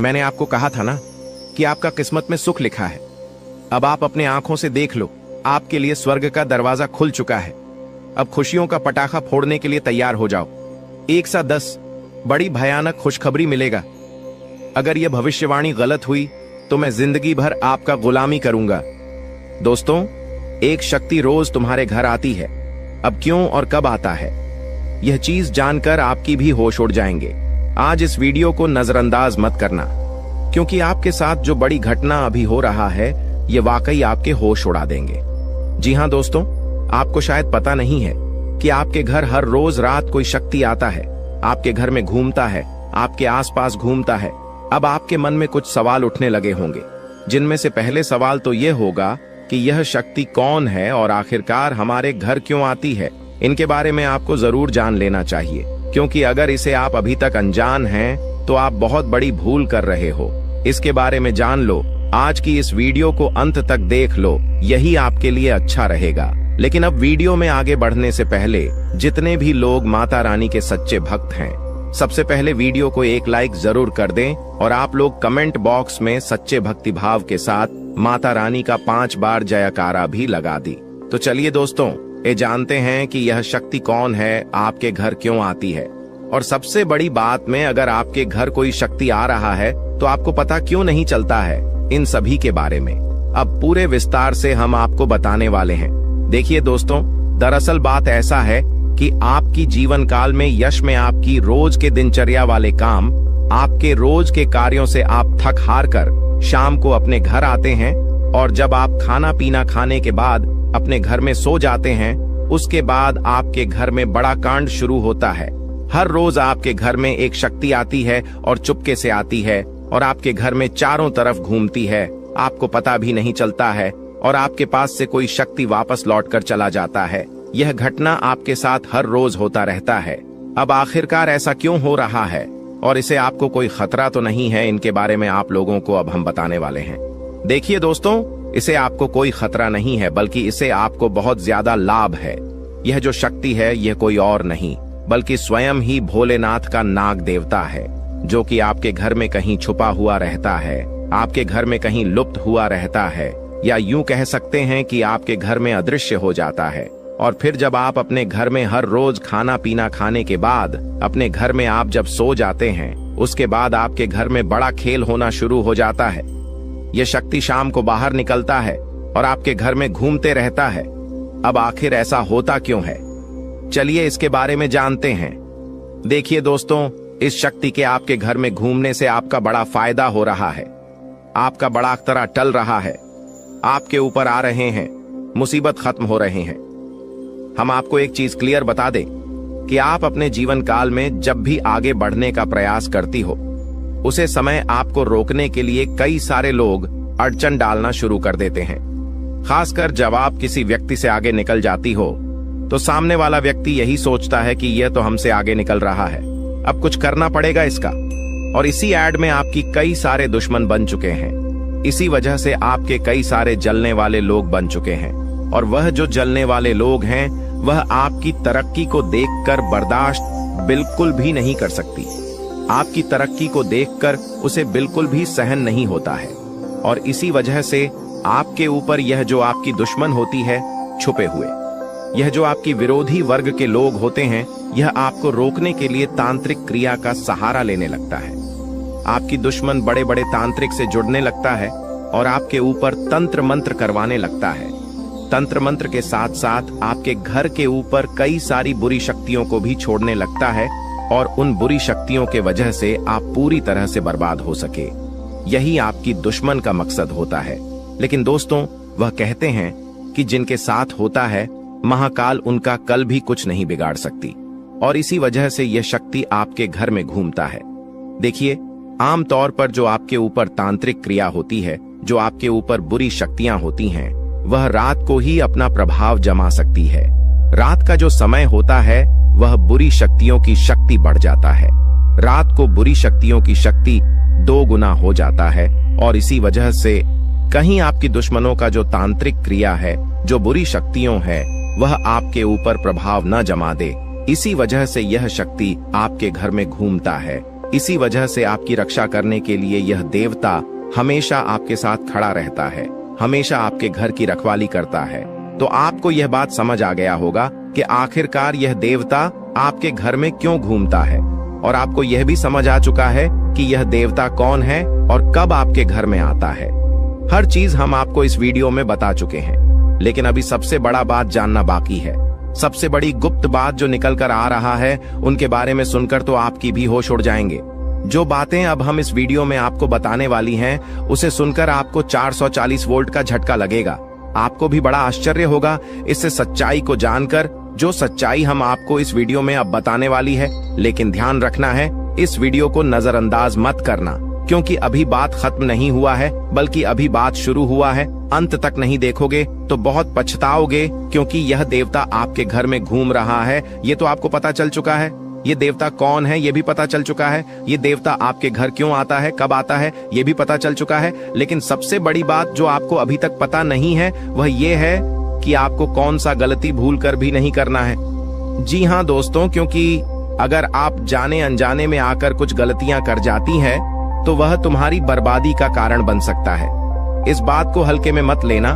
मैंने आपको कहा था ना कि आपका किस्मत में सुख लिखा है। अब आप अपने आंखों से देख लो, आपके लिए स्वर्ग का दरवाजा खुल चुका है। अब खुशियों का पटाखा फोड़ने के लिए तैयार हो जाओ। 1 सा 10 बड़ी भयानक खुशखबरी मिलेगा। अगर यह भविष्यवाणी गलत हुई तो मैं जिंदगी भर आपका गुलामी करूंगा। दोस्तों, एक शक्ति रोज तुम्हारे घर आती है। अब क्यों और कब आता है, यह चीज जानकर आपकी भी होश उड़ जाएंगे। आज इस वीडियो को नजरअंदाज मत करना, क्योंकि आपके साथ जो बड़ी घटना अभी हो रहा है यह वाकई आपके होश उड़ा देंगे। जी हां दोस्तों, आपको शायद पता नहीं है कि आपके घर हर रोज रात कोई शक्ति आता है, आपके घर में घूमता है, आपके आसपास घूमता है। अब आपके मन में कुछ सवाल उठने लगे होंगे, जिनमें से पहले सवाल तो यह होगा कि यह शक्ति कौन है और आखिरकार हमारे घर क्यों आती है। इनके बारे में आपको जरूर जान लेना चाहिए, क्योंकि अगर इसे आप अभी तक अनजान हैं तो आप बहुत बड़ी भूल कर रहे हो। इसके बारे में जान लो। आज की इस वीडियो को अंत तक देख लो, यही आपके लिए अच्छा रहेगा। लेकिन अब वीडियो में आगे बढ़ने से पहले जितने भी लोग माता रानी के सच्चे भक्त हैं, सबसे पहले वीडियो को एक लाइक जरूर कर दें और आप लोग कमेंट बॉक्स में सच्चे भक्ति भाव के साथ माता रानी का 5 बार जयकारा भी लगा दी। तो चलिए दोस्तों, ये जानते हैं कि यह शक्ति कौन है, आपके घर क्यों आती है, और सबसे बड़ी बात में अगर आपके घर कोई शक्ति आ रहा है तो आपको पता क्यों नहीं चलता है। इन सभी के बारे में अब पूरे विस्तार से हम आपको बताने वाले हैं। देखिए दोस्तों, दरअसल बात ऐसा है कि आपकी जीवन काल में यश में आपकी रोज के दिनचर्या वाले काम, आपके रोज के कार्यों से आप थक हार कर शाम को अपने घर आते हैं, और जब आप खाना पीना खाने के बाद अपने घर में सो जाते हैं, उसके बाद आपके घर में बड़ा कांड शुरू होता है। हर रोज आपके घर में एक शक्ति आती है और चुपके से आती है और आपके घर में चारों तरफ घूमती है, आपको पता भी नहीं चलता है, और आपके पास से कोई शक्ति वापस लौटकर चला जाता है। यह घटना आपके साथ हर रोज होता रहता है। अब आखिरकार ऐसा क्यों हो रहा है और इसे आपको कोई खतरा तो नहीं है, इनके बारे में आप लोगों को अब हम बताने वाले हैं। देखिए दोस्तों, इसे आपको कोई खतरा नहीं है, बल्कि इसे आपको बहुत ज्यादा लाभ है। यह जो शक्ति है यह कोई और नहीं बल्कि स्वयं ही भोलेनाथ का नाग देवता है, जो कि आपके घर में कहीं छुपा हुआ रहता है, आपके घर में कहीं लुप्त हुआ रहता है, या यूं कह सकते हैं कि आपके घर में अदृश्य हो जाता है। और फिर जब आप अपने घर में हर रोज खाना पीना खाने के बाद अपने घर में आप जब सो जाते हैं, उसके बाद आपके घर में बड़ा खेल होना शुरू हो जाता है। यह शक्ति शाम को बाहर निकलता है और आपके घर में घूमते रहता है। अब आखिर ऐसा होता क्यों है, चलिए इसके बारे में जानते हैं। देखिए दोस्तों, इस शक्ति के आपके घर में घूमने से आपका बड़ा फायदा हो रहा है, आपका बड़ा अख्तरा टल रहा है, आपके ऊपर आ रहे हैं, मुसीबत खत्म हो रहे हैं। हम आपको एक चीज क्लियर बता दें कि आप अपने जीवन काल में जब भी आगे बढ़ने का प्रयास करती हो, उसे समय आपको रोकने के लिए कई सारे लोग अड़चन डालना शुरू कर देते हैं। खासकर जब आप किसी व्यक्ति से आगे निकल जाती हो तो सामने वाला व्यक्ति यही सोचता है कि यह तो हमसे आगे निकल रहा है, अब कुछ करना पड़ेगा इसका। और इसी एड में आपकी कई सारे दुश्मन बन चुके हैं। इसी वजह से आपके कई सारे जलने वाले लोग बन चुके हैं, और वह जो जलने वाले लोग हैं वह आपकी तरक्की को देखकर बर्दाश्त बिल्कुल भी नहीं कर सकती। आपकी तरक्की को देखकर उसे बिल्कुल भी सहन नहीं होता है, और इसी वजह से आपके ऊपर यह जो आपकी दुश्मन होती है छुपे हुए, यह जो आपकी विरोधी वर्ग के लोग होते हैं, यह आपको रोकने के लिए तांत्रिक क्रिया का सहारा लेने लगता है। आपकी दुश्मन बड़े बड़े तांत्रिक से जुड़ने लगता है और आपके ऊपर तंत्र मंत्र करवाने लगता है। तंत्र मंत्र के साथ साथ आपके घर के ऊपर कई सारी बुरी शक्तियों को भी छोड़ने लगता है, और उन बुरी शक्तियों के वजह से आप पूरी तरह से बर्बाद हो सके। यही आपकी दुश्मन का मकसद होता है। लेकिन दोस्तों, वह कहते हैं कि जिनके साथ होता है महाकाल उनका कल भी कुछ नहीं बिगाड़ सकती, और इसी वजह से यह शक्ति आपके घर में घूमता है। देखिए, आमतौर पर जो आपके ऊपर तांत्रिक क्रिया होती है, जो आपके ऊपर बुरी शक्तियां होती हैं, वह रात को ही अपना प्रभाव जमा सकती है। रात का जो समय होता है वह बुरी शक्तियों की शक्ति बढ़ जाता है। रात को बुरी शक्तियों की शक्ति 2 गुना हो जाता है, और इसी वजह से कहीं आपकी दुश्मनों का जो तांत्रिक क्रिया है, जो बुरी शक्तियों है, वह आपके ऊपर प्रभाव न जमा दे। इसी वजह से यह शक्ति आपके घर में घूमता है इसी वजह से आपकी रक्षा करने के लिए यह देवता हमेशा आपके साथ खड़ा रहता है, हमेशा आपके घर की रखवाली करता है। तो आपको यह बात समझ आ गया होगा कि आखिरकार यह देवता आपके घर में क्यों घूमता है, और आपको यह भी समझ आ चुका है कि यह देवता कौन है और कब आपके घर में आता है। हर चीज हम आपको इस वीडियो में बता चुके हैं, लेकिन अभी सबसे बड़ा बात जानना बाकी है। सबसे बड़ी गुप्त बात जो निकल कर आ रहा है, उनके बारे में सुनकर तो आपकी भी होश उड़ जाएंगे। जो बातें अब हम इस वीडियो में आपको बताने वाली हैं, उसे सुनकर आपको 440 वोल्ट का झटका लगेगा। आपको भी बड़ा आश्चर्य होगा इससे सच्चाई को जानकर, जो सच्चाई हम आपको इस वीडियो में अब बताने वाली है। लेकिन ध्यान रखना है, इस वीडियो को नजरअंदाज मत करना, क्योंकि अभी बात खत्म नहीं हुआ है, बल्कि अभी बात शुरू हुआ है। अंत तक नहीं देखोगे तो बहुत पछताओगे, क्योंकि यह देवता आपके घर में घूम रहा है, ये तो आपको पता चल चुका है। ये देवता कौन है ये भी पता चल चुका है। ये देवता आपके घर क्यों आता है, कब आता है, ये भी पता चल चुका है। लेकिन सबसे बड़ी बात जो आपको अभी तक पता नहीं है, वह ये है कि आपको कौन सा गलती भूल कर भी नहीं करना है। जी हाँ दोस्तों, क्योंकि अगर आप जाने अनजाने में आकर कुछ गलतियां कर जाती हैं, तो वह तुम्हारी बर्बादी का कारण बन सकता है। इस बात को हल्के में मत लेना,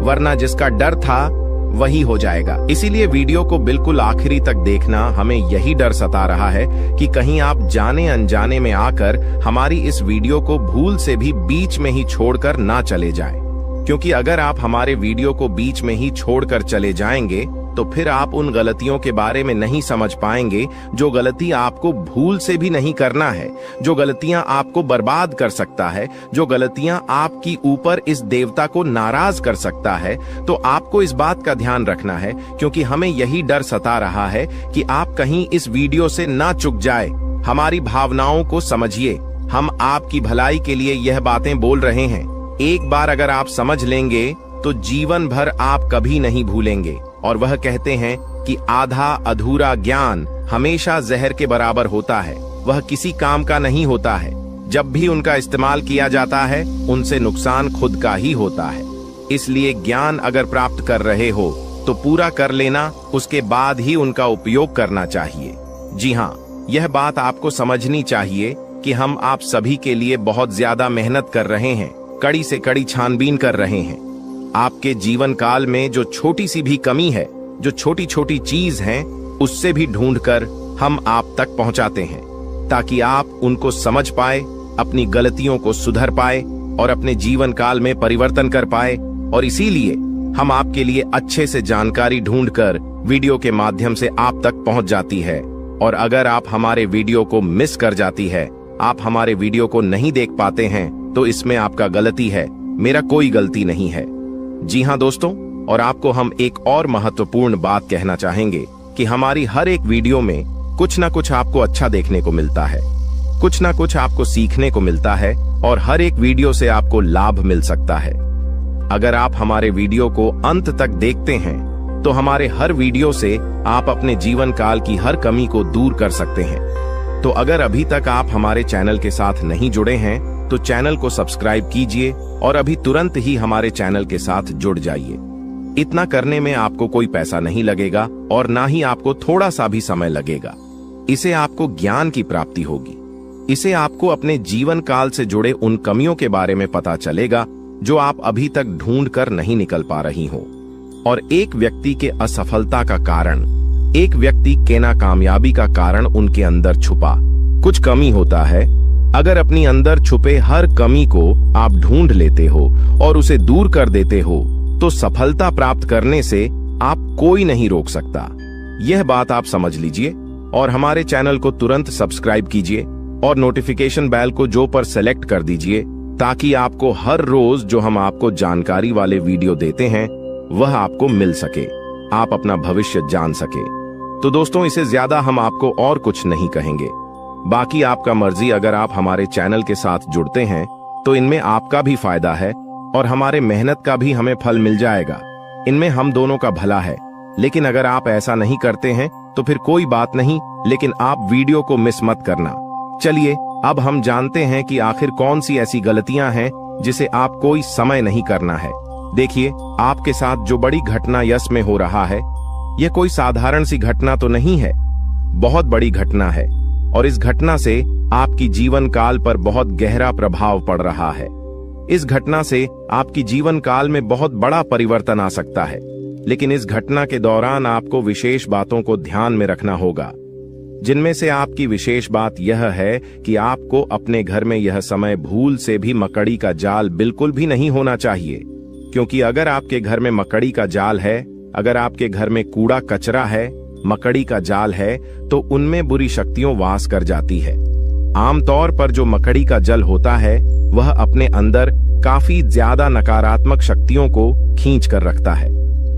वरना जिसका डर था वही हो जाएगा। इसीलिए वीडियो को बिल्कुल आखिरी तक देखना। हमें यही डर सता रहा है कि कहीं आप जाने अनजाने में आकर हमारी इस वीडियो को भूल से भी बीच में ही छोड़कर ना चले जाएं। क्योंकि अगर आप हमारे वीडियो को बीच में ही छोड़कर चले जाएंगे, तो फिर आप उन गलतियों के बारे में नहीं समझ पाएंगे जो गलती आपको भूल से भी नहीं करना है, जो गलतियां आपको बर्बाद कर सकता है, जो गलतियां आपकी ऊपर इस देवता को नाराज कर सकता है। तो आपको इस बात का ध्यान रखना है, क्योंकि हमें यही डर सता रहा है कि आप कहीं इस वीडियो से ना चूक जाए। हमारी भावनाओं को समझिए, हम आपकी भलाई के लिए यह बातें बोल रहे हैं। एक बार अगर आप समझ लेंगे तो जीवन भर आप कभी नहीं भूलेंगे। और वह कहते हैं कि आधा अधूरा ज्ञान हमेशा जहर के बराबर होता है, वह किसी काम का नहीं होता है। जब भी उनका इस्तेमाल किया जाता है, उनसे नुकसान खुद का ही होता है। इसलिए ज्ञान अगर प्राप्त कर रहे हो तो पूरा कर लेना, उसके बाद ही उनका उपयोग करना चाहिए। जी हाँ, यह बात आपको समझनी चाहिए कि हम आप सभी के लिए बहुत ज्यादा मेहनत कर रहे हैं, कड़ी से कड़ी छानबीन कर रहे हैं। आपके जीवन काल में जो छोटी सी भी कमी है, जो छोटी छोटी चीज है, उससे भी ढूंढकर हम आप तक पहुंचाते हैं, ताकि आप उनको समझ पाए, अपनी गलतियों को सुधर पाए और अपने जीवन काल में परिवर्तन कर पाए। और इसीलिए हम आपके लिए अच्छे से जानकारी ढूंढकर वीडियो के माध्यम से आप तक पहुंच जाती है। और अगर आप हमारे वीडियो को मिस कर जाती है, आप हमारे वीडियो को नहीं देख पाते हैं, तो इसमें आपका गलती है, मेरा कोई गलती नहीं है। जी हाँ दोस्तों, और आपको हम एक और महत्वपूर्ण बात कहना चाहेंगे कि हमारी हर एक वीडियो में कुछ ना कुछ आपको अच्छा देखने को मिलता है, कुछ ना कुछ आपको सीखने को मिलता है, और हर एक वीडियो से आपको लाभ मिल सकता है। अगर आप हमारे वीडियो को अंत तक देखते हैं, तो हमारे हर वीडियो से आप अपने जीवन काल की हर कमी को दूर कर सकते हैं। तो अगर अभी तक आप हमारे चैनल के साथ नहीं जुड़े हैं, तो चैनल को सब्सक्राइब कीजिए और अभी तुरंत ही हमारे चैनल के साथ जुड़ जाइए। इतना करने में आपको कोई पैसा नहीं लगेगा और ना ही आपको थोड़ा सा भी समय लगेगा। इसे आपको ज्ञान की प्राप्ति होगी। इसे आपको अपने जीवन काल से जुड़े उन कमियों के बारे में पता चलेगा जो आप अभी तक ढूंढ कर नहीं निकल पा रही हो। और एक व्यक्ति के असफलता का कारण, एक व्यक्ति के नाकामयाबी का कारण उनके अंदर छुपा कुछ कमी होता है। अगर अपनी अंदर छुपे हर कमी को आप ढूंढ लेते हो और उसे दूर कर देते हो, तो सफलता प्राप्त करने से आप कोई नहीं रोक सकता। यह बात आप समझ लीजिए और हमारे चैनल को तुरंत सब्सक्राइब कीजिए और नोटिफिकेशन बेल को जो पर सेलेक्ट कर दीजिए, ताकि आपको हर रोज जो हम आपको जानकारी वाले वीडियो देते हैं वह आपको मिल सके, आप अपना भविष्य जान सके। तो दोस्तों, इसे ज्यादा हम आपको और कुछ नहीं कहेंगे। बाकी आपका मर्जी। अगर आप हमारे चैनल के साथ जुड़ते हैं तो इनमें आपका भी फायदा है और हमारे मेहनत का भी हमें फल मिल जाएगा। इनमें हम दोनों का भला है। लेकिन अगर आप ऐसा नहीं करते हैं तो फिर कोई बात नहीं, लेकिन आप वीडियो को मिस मत करना। चलिए अब हम जानते हैं कि आखिर कौन सी ऐसी गलतियां हैं जिसे आप कोई समय नहीं करना है। देखिए, आपके साथ जो बड़ी घटना यश में हो रहा है, यह कोई साधारण सी घटना तो नहीं है, बहुत बड़ी घटना है। और इस घटना से आपकी जीवन काल पर बहुत गहरा प्रभाव पड़ रहा है। इस घटना से आपकी जीवन काल में बहुत बड़ा परिवर्तन आ सकता है, लेकिन इस घटना के दौरान आपको विशेष बातों को ध्यान में रखना होगा, जिनमें से आपकी विशेष बात यह है कि आपको अपने घर में यह समय भूल से भी मकड़ी का जाल बिल्कुल भी नहीं होना चाहिए, क्योंकि अगर आपके घर में मकड़ी का जाल है, अगर आपके घर में कूड़ा कचरा है, मकड़ी का जाल है, तो उनमें बुरी शक्तियां वास कर जाती है। आमतौर पर जो मकड़ी का जल होता है वह अपने अंदर काफी ज्यादा नकारात्मक शक्तियों को खींच कर रखता है,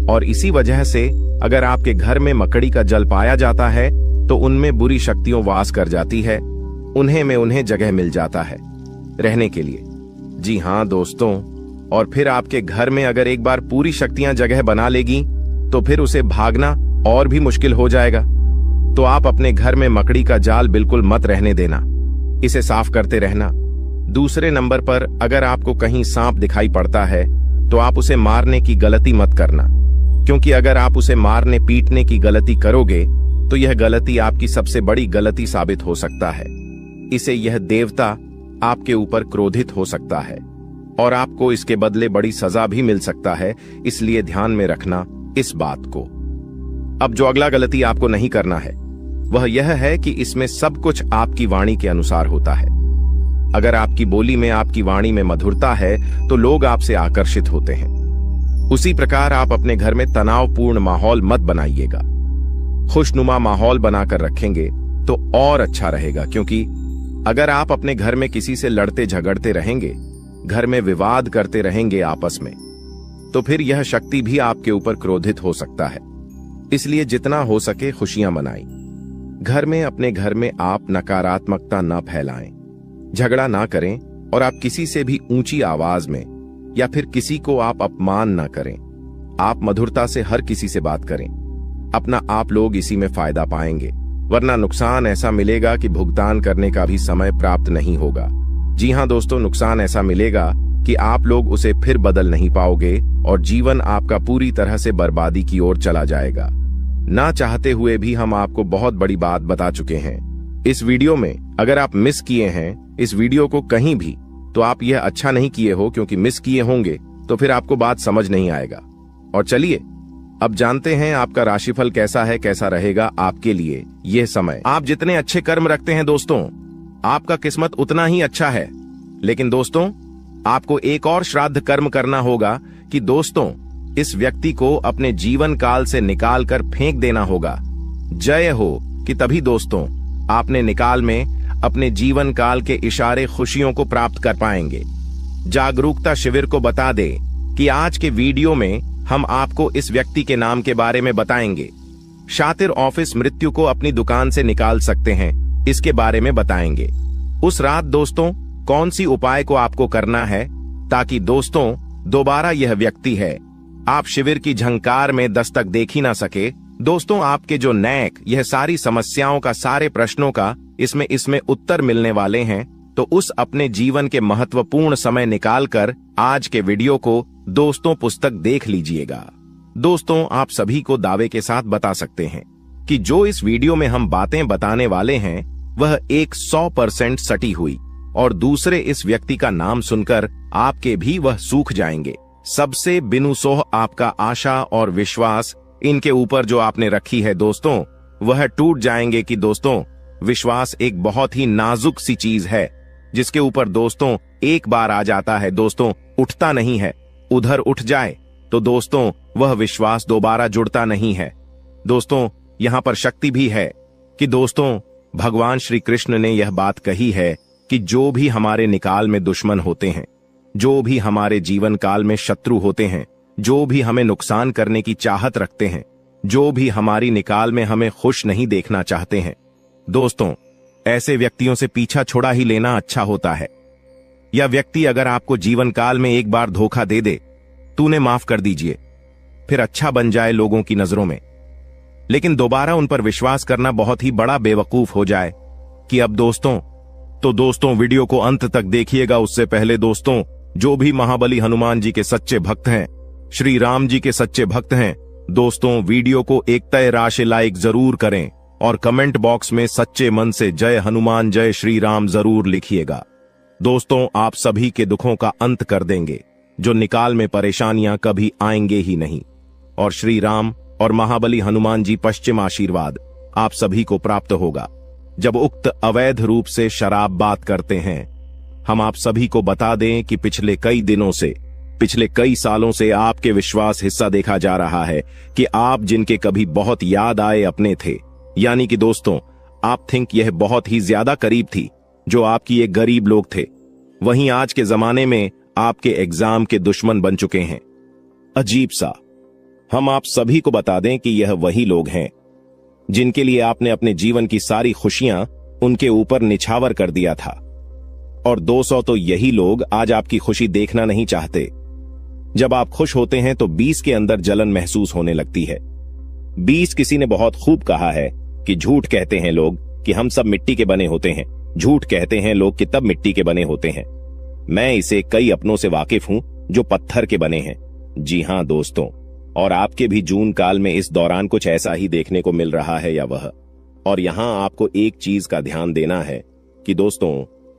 और इसी वजह से अगर आपके घर में मकड़ी का जल पाया जाता है तो उनमें बुरी शक्तियां वास कर जाती है, उन्हें जगह मिल जाता है रहने के लिए। जी हाँ दोस्तों, और फिर आपके घर में अगर एक बार पूरी शक्तियां जगह बना लेगी तो फिर उसे भागना और भी मुश्किल हो जाएगा। तो आप अपने घर में मकड़ी का जाल बिल्कुल मत रहने देना, इसे साफ करते रहना। दूसरे नंबर पर अगर आपको कहीं सांप दिखाई पड़ता है तो आप उसे मारने की गलती मत करना, क्योंकि अगर आप उसे मारने पीटने की गलती करोगे तो यह गलती आपकी सबसे बड़ी गलती साबित हो सकता है। इसे यह देवता आपके ऊपर क्रोधित हो सकता है और आपको इसके बदले बड़ी सजा भी मिल सकता है, इसलिए ध्यान में रखना इस बात को। अब जो अगला गलती आपको नहीं करना है वह यह है कि इसमें सब कुछ आपकी वाणी के अनुसार होता है। अगर आपकी बोली में, आपकी वाणी में मधुरता है तो लोग आपसे आकर्षित होते हैं। उसी प्रकार आप अपने घर में तनावपूर्ण माहौल मत बनाइएगा, खुशनुमा माहौल बनाकर रखेंगे तो और अच्छा रहेगा, क्योंकि अगर आप अपने घर में किसी से लड़ते झगड़ते रहेंगे, घर में विवाद करते रहेंगे आपस में, तो फिर यह शक्ति भी आपके ऊपर क्रोधित हो सकता है। इसलिए जितना हो सके खुशियां मनाएं। घर में, अपने घर में आप नकारात्मकता न फैलाएं, झगड़ा ना करें, और आप किसी से भी ऊंची आवाज में या फिर किसी को आप अपमान न करें। आप मधुरता से हर किसी से बात करें, अपना आप लोग इसी में फायदा पाएंगे, वरना नुकसान ऐसा मिलेगा कि भुगतान करने का भी समय प्राप्त नहीं होगा। जी हाँ दोस्तों, नुकसान ऐसा मिलेगा कि आप लोग उसे फिर बदल नहीं पाओगे और जीवन आपका पूरी तरह से बर्बादी की ओर चला जाएगा। ना चाहते हुए भी हम आपको बहुत बड़ी बात बता चुके हैं इस वीडियो में। अगर आप मिस किए हैं इस वीडियो को कहीं भी, तो आप यह अच्छा नहीं किए हो, क्योंकि मिस किए होंगे तो फिर आपको बात समझ नहीं आएगा। और चलिए अब जानते हैं आपका राशिफल कैसा है, कैसा रहेगा आपके लिए यह समय। आप जितने अच्छे कर्म रखते हैं दोस्तों, आपका किस्मत उतना ही अच्छा है। लेकिन दोस्तों, आपको एक और श्राद्ध कर्म करना होगा कि दोस्तों इस व्यक्ति को अपने जीवन काल से निकाल कर फेंक देना होगा। जय हो कि तभी दोस्तों आपने निकाल में अपने जीवन काल के इशारे खुशियों को प्राप्त कर पाएंगे। जागरूकता शिविर को बता दे कि आज के वीडियो में हम आपको इस व्यक्ति के नाम के बारे में बताएंगे। शातिर ऑफिस मृत्यु को अपनी दुकान से निकाल सकते हैं, इसके बारे में बताएंगे। उस रात दोस्तों कौन सी उपाय को आपको करना है ताकि दोस्तों दोबारा यह व्यक्ति है आप शिविर की झंकार में दस्तक देख ही ना सके। दोस्तों आपके जो नैक, यह सारी समस्याओं का, सारे प्रश्नों का इसमें उत्तर मिलने वाले हैं। तो उस अपने जीवन के महत्वपूर्ण समय निकालकर आज के वीडियो को दोस्तों पुस्तक देख लीजिएगा। दोस्तों आप सभी को दावे के साथ बता सकते हैं कि जो इस वीडियो में हम बातें बताने वाले हैं वह 100% सटी हुई, और दूसरे इस व्यक्ति का नाम सुनकर आपके भी वह सूख जाएंगे। सबसे बिनुसोह आपका आशा और विश्वास इनके ऊपर जो आपने रखी है दोस्तों, वह टूट जाएंगे। कि दोस्तों विश्वास एक बहुत ही नाजुक सी चीज है, जिसके ऊपर दोस्तों एक बार आ जाता है दोस्तों उठता नहीं है। उधर उठ जाए तो दोस्तों वह विश्वास दोबारा जुड़ता नहीं है। दोस्तों यहां पर शक्ति भी है कि दोस्तों भगवान श्री कृष्ण ने यह बात कही है कि जो भी हमारे निकाल में दुश्मन होते हैं, जो भी हमारे जीवन काल में शत्रु होते हैं, जो भी हमें नुकसान करने की चाहत रखते हैं, जो भी हमारी निकाल में हमें खुश नहीं देखना चाहते हैं, दोस्तों ऐसे व्यक्तियों से पीछा छोड़ा ही लेना अच्छा होता है। यह व्यक्ति अगर आपको जीवन काल में एक बार धोखा दे दे, तूने माफ कर दीजिए, फिर अच्छा बन जाए लोगों की नजरों में, लेकिन दोबारा उन पर विश्वास करना बहुत ही बड़ा बेवकूफ हो जाए कि अब दोस्तों वीडियो को अंत तक देखिएगा। उससे पहले दोस्तों जो भी महाबली हनुमान जी के सच्चे भक्त हैं, श्री राम जी के सच्चे भक्त हैं, दोस्तों वीडियो को एक तय राशि लाइक जरूर करें, और कमेंट बॉक्स में सच्चे मन से जय हनुमान जय श्री राम जरूर लिखिएगा। दोस्तों, आप सभी के दुखों का अंत कर देंगे, जो निकाल में परेशानियां कभी आएंगे ही नहीं। और श्री राम और महाबली हनुमान जी पश्चिम आशीर्वाद आप सभी को प्राप्त होगा। जब उक्त अवैध रूप से शराब बात करते हैं, हम आप सभी को बता दें कि पिछले कई दिनों से, पिछले कई सालों से आपके विश्वास हिस्सा देखा जा रहा है कि आप जिनके कभी बहुत याद आए अपने थे, यानी कि दोस्तों आप थिंक यह बहुत ही ज्यादा करीब थी, जो आपकी एक गरीब लोग थे, वहीं आज के जमाने में आपके एग्जाम के दुश्मन बन चुके हैं। अजीब सा, हम आप सभी को बता दें कि यह वही लोग हैं जिनके लिए आपने अपने जीवन की सारी खुशियां उनके ऊपर निछावर कर दिया था। और 200 तो यही लोग आज आपकी खुशी देखना नहीं चाहते। जब आप खुश होते हैं तो 20 के अंदर जलन महसूस होने लगती है। 20 किसी ने बहुत खूब कहा है कि झूठ कहते हैं लोग कि हम सब मिट्टी के बने होते हैं, झूठ कहते हैं लोग कि तब मिट्टी के बने होते हैं। मैं इसे कई अपनों से वाकिफ हूं जो पत्थर के बने हैं। जी हां दोस्तों, और आपके भी जून काल में इस दौरान कुछ ऐसा ही देखने को मिल रहा है या वह। और यहां आपको एक चीज का ध्यान देना है कि दोस्तों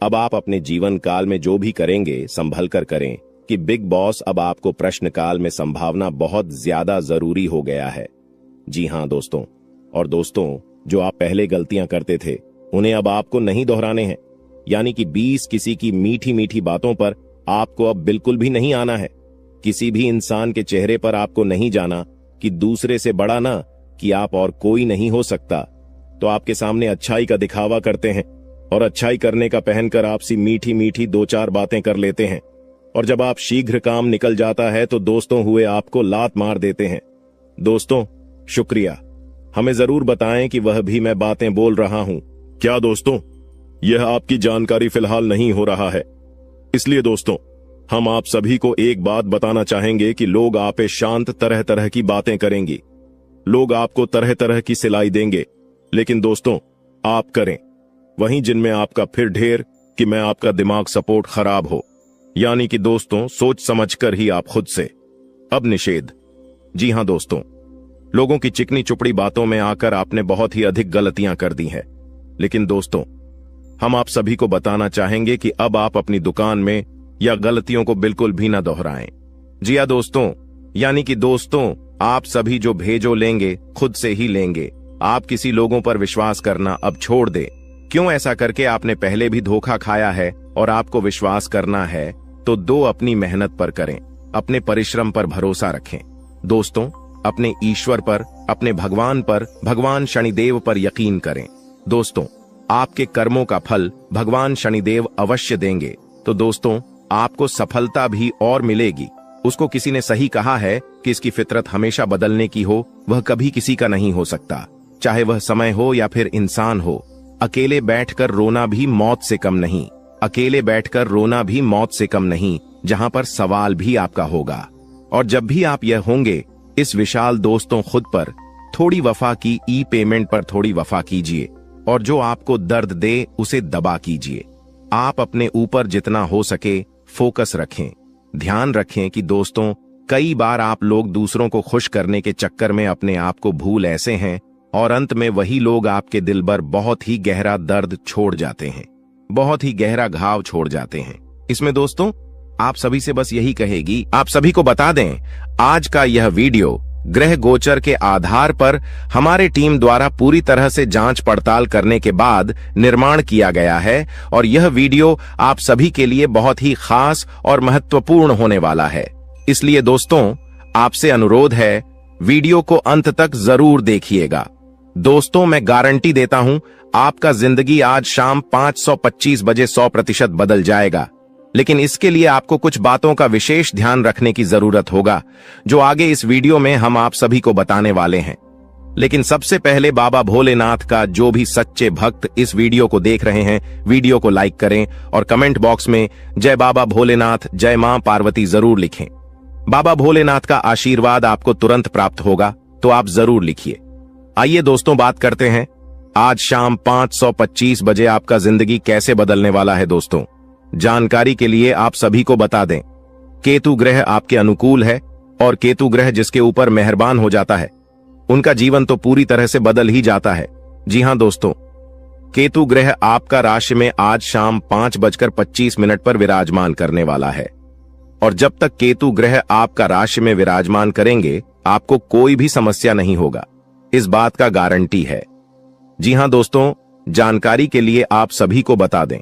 अब आप अपने जीवन काल में जो भी करेंगे संभल कर करें, कि बिग बॉस अब आपको प्रश्न काल में संभावना बहुत ज्यादा जरूरी हो गया है। जी हां दोस्तों, और दोस्तों जो आप पहले गलतियां करते थे उन्हें अब आपको नहीं दोहराने हैं, यानी कि 20 किसी की मीठी मीठी बातों पर आपको अब बिल्कुल भी नहीं आना है। किसी भी इंसान के चेहरे पर आपको नहीं जाना कि दूसरे से बड़ा ना कि आप और कोई नहीं हो सकता, तो आपके सामने अच्छाई का दिखावा करते हैं और अच्छाई करने का पहनकर आपसी मीठी मीठी 2-4 बातें कर लेते हैं। और जब आप शीघ्र काम निकल जाता है तो दोस्तों हुए आपको लात मार देते हैं। दोस्तों शुक्रिया, हमें जरूर बताएं कि वह भी मैं बातें बोल रहा हूं क्या। दोस्तों यह आपकी जानकारी फिलहाल नहीं हो रहा है, इसलिए दोस्तों हम आप सभी को एक बात बताना चाहेंगे कि लोग आप पे शांत तरह तरह की बातें करेंगी, लोग आपको तरह तरह की सिलाई देंगे, लेकिन दोस्तों आप करें वहीं जिनमें आपका फिर ढेर कि मैं आपका दिमाग सपोर्ट खराब हो, यानी कि दोस्तों सोच समझकर ही आप खुद से। अब निषेध। जी हां दोस्तों, लोगों की चिकनी चुपड़ी बातों में आकर आपने बहुत ही अधिक गलतियां कर दी हैं, लेकिन दोस्तों हम आप सभी को बताना चाहेंगे कि अब आप अपनी दुकान में या गलतियों को बिल्कुल भी ना दोहराएं। जी हां दोस्तों, यानी कि दोस्तों आप सभी जो भेजो लेंगे खुद से ही लेंगे। आप किसी लोगों पर विश्वास करना अब छोड़ दें। क्यों ऐसा करके आपने पहले भी धोखा खाया है और आपको विश्वास करना है तो दो अपनी मेहनत पर करें, अपने परिश्रम पर भरोसा रखें। दोस्तों अपने ईश्वर पर, अपने भगवान पर, भगवान शनिदेव पर यकीन करें। दोस्तों आपके कर्मों का फल भगवान शनिदेव अवश्य देंगे। तो दोस्तों आपको सफलता भी और मिलेगी। उसको किसी ने सही कहा है कि इसकी फितरत हमेशा बदलने की हो, वह कभी किसी का नहीं हो सकता, चाहे वह समय हो या फिर इंसान हो। अकेले बैठकर रोना भी मौत से कम नहीं, अकेले बैठकर रोना भी मौत से कम नहीं, जहां पर सवाल भी आपका होगा। और जब भी आप यह होंगे, इस विशाल दोस्तों खुद पर थोड़ी वफा की ई पेमेंट पर थोड़ी वफा कीजिए, और जो आपको दर्द दे उसे दबा कीजिए। आप अपने ऊपर जितना हो सके फोकस रखें। ध्यान रखें कि दोस्तों कई बार आप लोग दूसरों को खुश करने के चक्कर में अपने आप को भूल ऐसे हैं, और अंत में वही लोग आपके दिल पर बहुत ही गहरा दर्द छोड़ जाते हैं, बहुत ही गहरा घाव छोड़ जाते हैं। इसमें दोस्तों आप सभी से बस यही कहेगी, आप सभी को बता दें आज का यह वीडियो ग्रह गोचर के आधार पर हमारे टीम द्वारा पूरी तरह से जांच पड़ताल करने के बाद निर्माण किया गया है, और यह वीडियो आप सभी के लिए बहुत ही खास और महत्वपूर्ण होने वाला है। इसलिए दोस्तों आपसे अनुरोध है वीडियो को अंत तक जरूर देखिएगा। दोस्तों मैं गारंटी देता हूं आपका जिंदगी आज शाम 5:25 बजे 100% बदल जाएगा, लेकिन इसके लिए आपको कुछ बातों का विशेष ध्यान रखने की जरूरत होगा, जो आगे इस वीडियो में हम आप सभी को बताने वाले हैं। लेकिन सबसे पहले बाबा भोलेनाथ का जो भी सच्चे भक्त इस वीडियो को देख रहे हैं, वीडियो को लाइक करें और कमेंट बॉक्स में जय बाबा भोलेनाथ, जय मां पार्वती जरूर लिखें। बाबा भोलेनाथ का आशीर्वाद आपको तुरंत प्राप्त होगा, तो आप जरूर लिखिए। आइए दोस्तों बात करते हैं आज शाम 5:25 बजे आपका जिंदगी कैसे बदलने वाला है। दोस्तों जानकारी के लिए आप सभी को बता दें, केतु ग्रह आपके अनुकूल है, और केतु ग्रह जिसके ऊपर मेहरबान हो जाता है उनका जीवन तो पूरी तरह से बदल ही जाता है। जी हां दोस्तों, केतु ग्रह आपका राशि में आज शाम 5:25 पर विराजमान करने वाला है। और जब तक केतु ग्रह आपका राशि में विराजमान करेंगे, आपको कोई भी समस्या नहीं होगा, इस बात का गारंटी है। जी हां दोस्तों, जानकारी के लिए आप सभी को बता दें,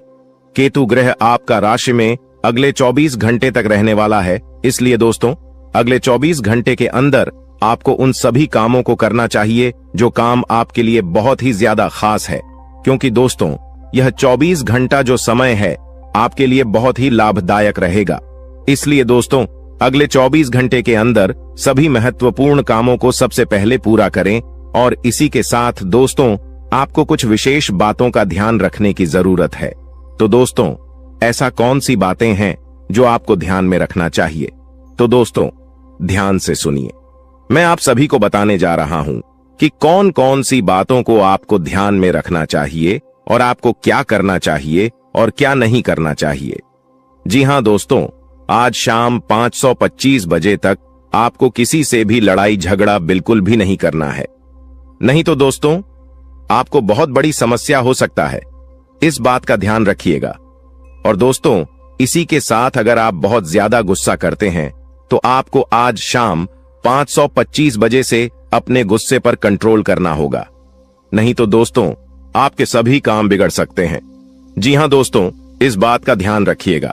केतु ग्रह आपका राशि में अगले 24 घंटे तक रहने वाला है। इसलिए दोस्तों, अगले 24 घंटे के अंदर आपको उन सभी कामों को करना चाहिए जो काम आपके लिए बहुत ही ज्यादा खास है, क्योंकि दोस्तों यह 24 घंटा जो समय है आपके लिए बहुत ही लाभदायक रहेगा। इसलिए दोस्तों, अगले 24 घंटे के अंदर सभी महत्वपूर्ण कामों को सबसे पहले पूरा करें। और इसी के साथ दोस्तों, आपको कुछ विशेष बातों का ध्यान रखने की जरूरत है। तो दोस्तों, ऐसा कौन सी बातें हैं जो आपको ध्यान में रखना चाहिए? तो दोस्तों, ध्यान से सुनिए। मैं आप सभी को बताने जा रहा हूं कि कौन कौन सी बातों को आपको ध्यान में रखना चाहिए और आपको क्या करना चाहिए और क्या नहीं करना चाहिए। जी हां दोस्तों, आज शाम 5:25 बजे तक आपको किसी से भी लड़ाई झगड़ा बिल्कुल भी नहीं करना है, नहीं तो दोस्तों आपको बहुत बड़ी समस्या हो सकता है। इस बात का ध्यान रखिएगा। और दोस्तों, इसी के साथ अगर आप बहुत ज्यादा गुस्सा करते हैं तो आपको आज शाम 5:25 बजे से अपने गुस्से पर कंट्रोल करना होगा, नहीं तो दोस्तों आपके सभी काम बिगड़ सकते हैं। जी हां दोस्तों, इस बात का ध्यान रखिएगा।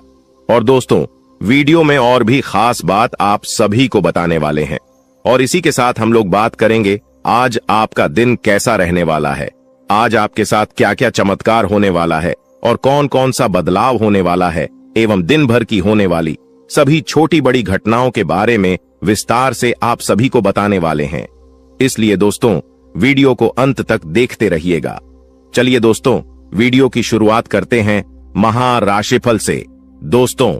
और दोस्तों, वीडियो में और भी खास बात आप सभी को बताने वाले हैं। और इसी के साथ हम लोग बात करेंगे आज आपका दिन कैसा रहने वाला है, आज आपके साथ क्या क्या चमत्कार होने वाला है और कौन कौन सा बदलाव होने वाला है, एवं दिन भर की होने वाली सभी छोटी बड़ी घटनाओं के बारे में विस्तार से आप सभी को बताने वाले हैं। इसलिए दोस्तों, वीडियो को अंत तक देखते रहिएगा। चलिए दोस्तों, वीडियो की शुरुआत करते हैं महाराशिफल से। दोस्तों,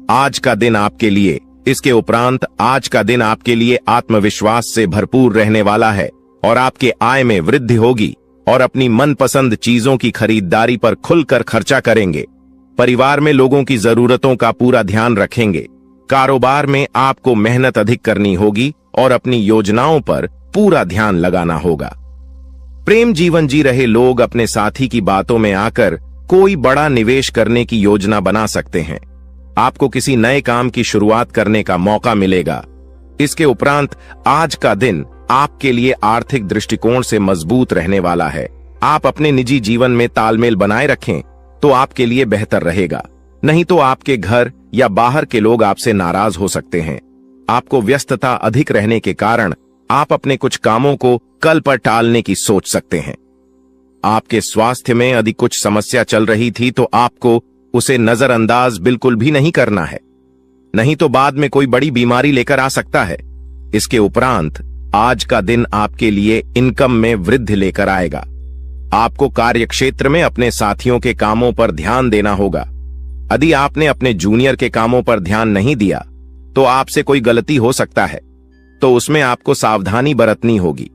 आज का दिन आपके लिए, इसके उपरांत आज का दिन आपके लिए आत्मविश्वास से भरपूर रहने वाला है और आपके आय में वृद्धि होगी और अपनी मनपसंद चीजों की खरीदारी पर खुलकर खर्चा करेंगे। परिवार में लोगों की जरूरतों का पूरा ध्यान रखेंगे। कारोबार में आपको मेहनत अधिक करनी होगी और अपनी योजनाओं पर पूरा ध्यान लगाना होगा। प्रेम जीवन जी रहे लोग अपने साथी की बातों में आकर कोई बड़ा निवेश करने की योजना बना सकते हैं। आपको किसी नए काम की शुरुआत करने का मौका मिलेगा। इसके उपरांत आज का दिन आपके लिए आर्थिक दृष्टिकोण से मजबूत रहने वाला है। आप अपने निजी जीवन में तालमेल बनाए रखें तो आपके लिए बेहतर रहेगा, नहीं तो आपके घर या बाहर के लोग आपसे नाराज हो सकते हैं। आपको व्यस्तता अधिक रहने के कारण आप अपने कुछ कामों को कल पर टालने की सोच सकते हैं। आपके स्वास्थ्य में यदि कुछ समस्या चल रही थी तो आपको उसे नजरअंदाज बिल्कुल भी नहीं करना है, नहीं तो बाद में कोई बड़ी बीमारी लेकर आ सकता है। इसके उपरांत आज का दिन आपके लिए इनकम में वृद्धि लेकर आएगा। आपको कार्यक्षेत्र में अपने साथियों के कामों पर ध्यान देना होगा। यदि आपने अपने जूनियर के कामों पर ध्यान नहीं दिया तो आपसे कोई गलती हो सकता है, तो उसमें आपको सावधानी बरतनी होगी।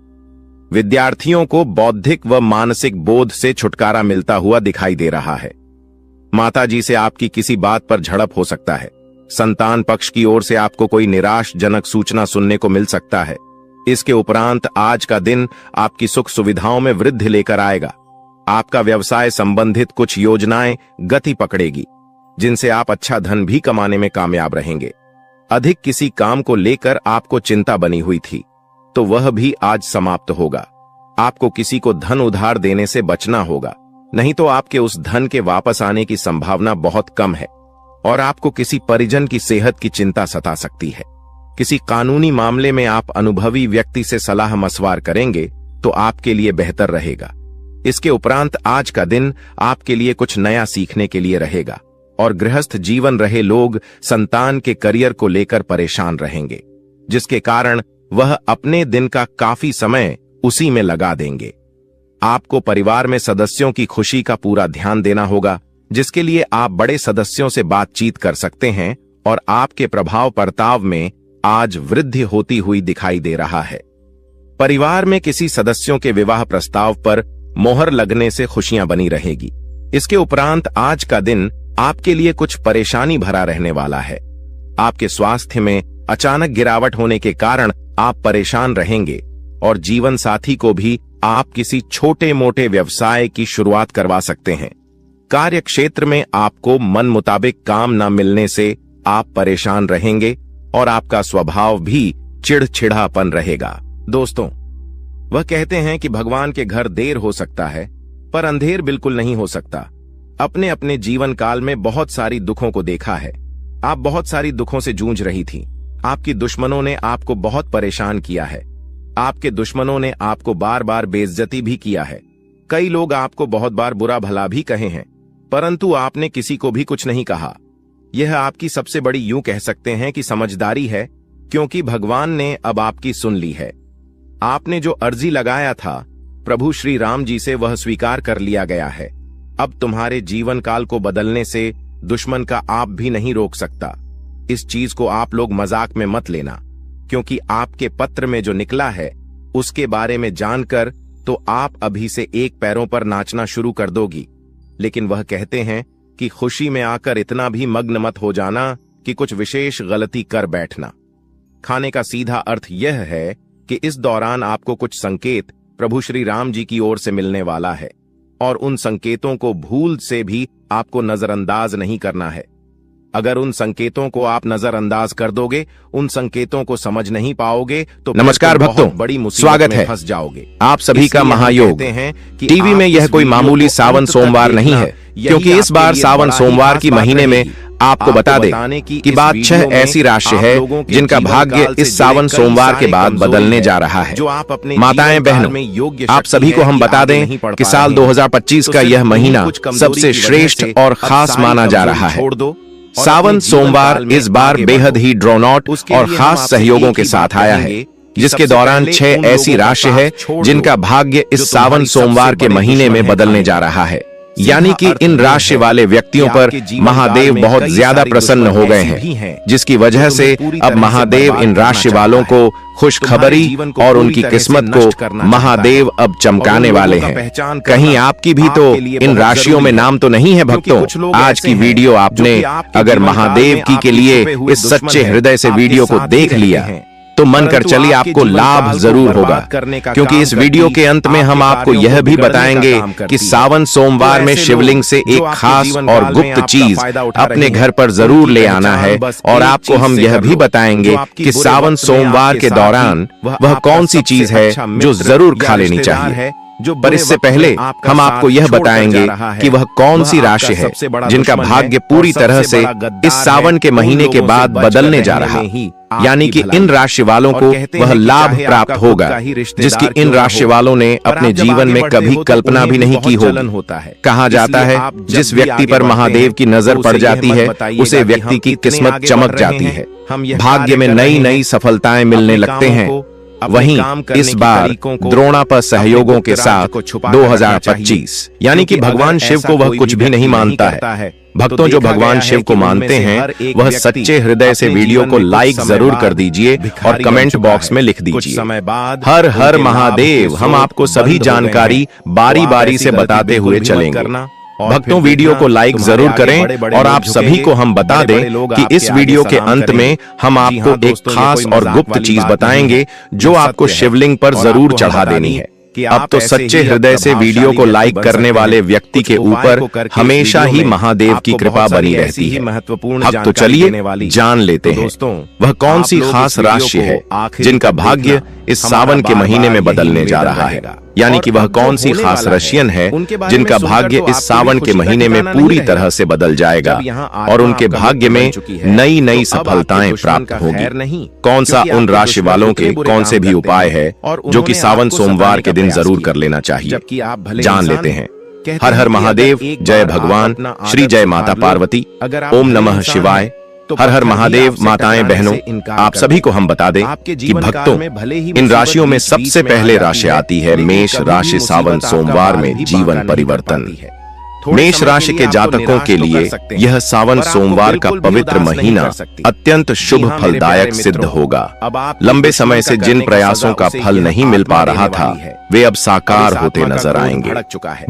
विद्यार्थियों को बौद्धिक व मानसिक बोध से छुटकारा मिलता हुआ दिखाई दे रहा है। माताजी से आपकी किसी बात पर झड़प हो सकता है। संतान पक्ष की ओर से आपको कोई निराशजनक सूचना सुनने को मिल सकता है। इसके उपरांत आज का दिन आपकी सुख सुविधाओं में वृद्धि लेकर आएगा। आपका व्यवसाय संबंधित कुछ योजनाएं गति पकड़ेगी, जिनसे आप अच्छा धन भी कमाने में कामयाब रहेंगे। अधिक किसी काम को लेकर आपको चिंता बनी हुई थी तो वह भी आज समाप्त होगा। आपको किसी को धन उधार देने से बचना होगा, नहीं तो आपके उस धन के वापस आने की संभावना बहुत कम है। और आपको किसी परिजन की सेहत की चिंता सता सकती है। किसी कानूनी मामले में आप अनुभवी व्यक्ति से सलाह मशवरा करेंगे तो आपके लिए बेहतर रहेगा। इसके उपरांत आज का दिन आपके लिए कुछ नया सीखने के लिए रहेगा और गृहस्थ जीवन रहे लोग संतान के करियर को लेकर परेशान रहेंगे, जिसके कारण वह अपने दिन का काफी समय उसी में लगा देंगे। आपको परिवार में सदस्यों की खुशी का पूरा ध्यान देना होगा, जिसके लिए आप बड़े सदस्यों से बातचीत कर सकते हैं और आपके प्रभाव प्रताप में आज वृद्धि होती हुई दिखाई दे रहा है। परिवार में किसी सदस्यों के विवाह प्रस्ताव पर मोहर लगने से खुशियां बनी रहेगी। इसके उपरांत आज का दिन आपके लिए कुछ परेशानी भरा रहने वाला है। आपके स्वास्थ्य में अचानक गिरावट होने के कारण आप परेशान रहेंगे और जीवन साथी को भी आप किसी छोटे मोटे व्यवसाय की शुरुआत करवा सकते हैं। कार्य क्षेत्र में आपको मन मुताबिक काम न मिलने से आप परेशान रहेंगे और आपका स्वभाव भी चिड़चिड़ापन रहेगा। दोस्तों, वह कहते हैं कि भगवान के घर देर हो सकता है पर अंधेर बिल्कुल नहीं हो सकता। अपने अपने जीवन काल में बहुत सारी दुखों को देखा है। आप बहुत सारी दुखों से जूझ रही थी। आपकी दुश्मनों ने आपको बहुत परेशान किया है। आपके दुश्मनों ने आपको बार बार बेइज्जती भी किया है। कई लोग आपको बहुत बार बुरा भला भी कहे हैं, परंतु आपने किसी को भी कुछ नहीं कहा। यह आपकी सबसे बड़ी, यूं कह सकते हैं कि समझदारी है, क्योंकि भगवान ने अब आपकी सुन ली है। आपने जो अर्जी लगाया था प्रभु श्री राम जी से, वह स्वीकार कर लिया गया है। अब तुम्हारे जीवन काल को बदलने से दुश्मन का आप भी नहीं रोक सकता। इस चीज को आप लोग मजाक में मत लेना, क्योंकि आपके पत्र में जो निकला है उसके बारे में जानकर तो आप अभी से एक पैरों पर नाचना शुरू कर दोगी। लेकिन वह कहते हैं कि खुशी में आकर इतना भी मग्न मत हो जाना कि कुछ विशेष गलती कर बैठना। खाने का सीधा अर्थ यह है कि इस दौरान आपको कुछ संकेत प्रभु श्री राम जी की ओर से मिलने वाला है और उन संकेतों को भूल से भी आपको नजरअंदाज नहीं करना है। अगर उन संकेतों को आप नजरअंदाज कर दोगे, उन संकेतों को समझ नहीं पाओगे तो नमस्कार भक्तों, बड़ी स्वागत है। फंस जाओगे। आप सभी का महायोग। टीवी में यह कोई मामूली सावन सोमवार नहीं है, क्योंकि इस बार सावन सोमवार की महीने में आपको बता दें कि बात 6 ऐसी राशि है जिनका भाग्य इस सावन सोमवार के बाद बदलने जा रहा है। माताएं बहनों, आप सभी को हम बता दें कि साल 2025 का यह महीना सबसे श्रेष्ठ और खास माना जा रहा है। सावन सोमवार इस बार बेहद ही ड्रोनआउट और खास सहयोगों के साथ आया है, जिसके दौरान 6 ऐसी राशि है जिनका भाग्य इस सावन सोमवार के महीने में बदलने जा रहा है। यानी कि इन राशि वाले व्यक्तियों पर महादेव बहुत ज्यादा प्रसन्न हो गए हैं, जिसकी वजह से अब महादेव इन राशि वालों को खुशखबरी और उनकी किस्मत को महादेव अब चमकाने वाले हैं। कहीं आपकी भी तो इन राशियों में नाम तो नहीं है भक्तों? आज की वीडियो आपने अगर महादेव की के लिए इस सच्चे हृदय से वीडियो को देख लिया तो मन कर चलिए आपको लाभ जरूर होगा, क्योंकि इस वीडियो के अंत में हम आपको यह भी बताएंगे कि सावन सोमवार में शिवलिंग से एक खास और गुप्त चीज अपने घर पर जरूर ले आना है। और आपको हम यह भी बताएंगे कि सावन सोमवार के दौरान वह कौन सी चीज है जो जरूर खा लेनी चाहिए। पर इससे पहले हम आपको यह बताएंगे कि वह कौन सी राशि है जिनका भाग्य पूरी तरह से इस सावन के महीने के बाद बदलने जा रहा है। यानी कि इन राशि वालों को वह लाभ प्राप्त होगा जिसकी इन राशि वालों ने अपने जीवन में कभी कल्पना भी नहीं की होता है। कहा जाता है जिस व्यक्ति पर महादेव की नजर पड़ जाती है उसे व्यक्ति की किस्मत चमक जाती है, भाग्य में नई नई सफलताएं मिलने लगते हैं। वहीं इस बार द्रोणा पर सहयोगों के साथ 2025 यानी कि भगवान शिव को वह कुछ भी नहीं मानता है। भक्तों, जो भगवान शिव को मानते हैं वह सच्चे हृदय से वीडियो को लाइक जरूर कर दीजिए और कमेंट बॉक्स में लिख दीजिए हर हर महादेव। हम आपको सभी जानकारी बारी बारी से बताते हुए चलेंगे। भक्तों, वीडियो को लाइक जरूर करें और आप सभी को हम बता दें कि इस वीडियो के अंत में हम आपको एक खास और गुप्त चीज बताएंगे जो आपको शिवलिंग पर जरूर चढ़ा देनी है। अब तो सच्चे हृदय से वीडियो को लाइक करने वाले व्यक्ति के ऊपर हमेशा ही महादेव की कृपा बनी रहती है। अब तो चलिए जान लेते हैं वह कौन सी खास राशि है जिनका भाग्य इस सावन के महीने में बदलने जा रहा है। यानी कि वह कौन सी खास रशियन है जिनका भाग्य इस सावन के महीने में पूरी तरह से बदल जाएगा और उनके भाग्य में नई नई सफलताएं प्राप्त होगी। कौन सा उन राशि वालों के कौन से भी उपाय है जो कि सावन सोमवार के दिन जरूर कर लेना चाहिए, जान लेते हैं। हर हर महादेव, जय भगवान श्री, जय माता पार्वती, ओम नमः शिवाय। हर हर महादेव। माताएं बहनों, आप सभी को हम बता दें कि भक्तों, इन राशियों में सबसे पहले राशि आती है मेष राशि। सावन सोमवार में जीवन परिवर्तन। मेष राशि के जातकों के लिए यह सावन सोमवार का पवित्र महीना अत्यंत शुभ फलदायक सिद्ध होगा। लंबे समय से जिन प्रयासों का फल नहीं मिल पा रहा था वे अब साकार होते नजर आएंगे।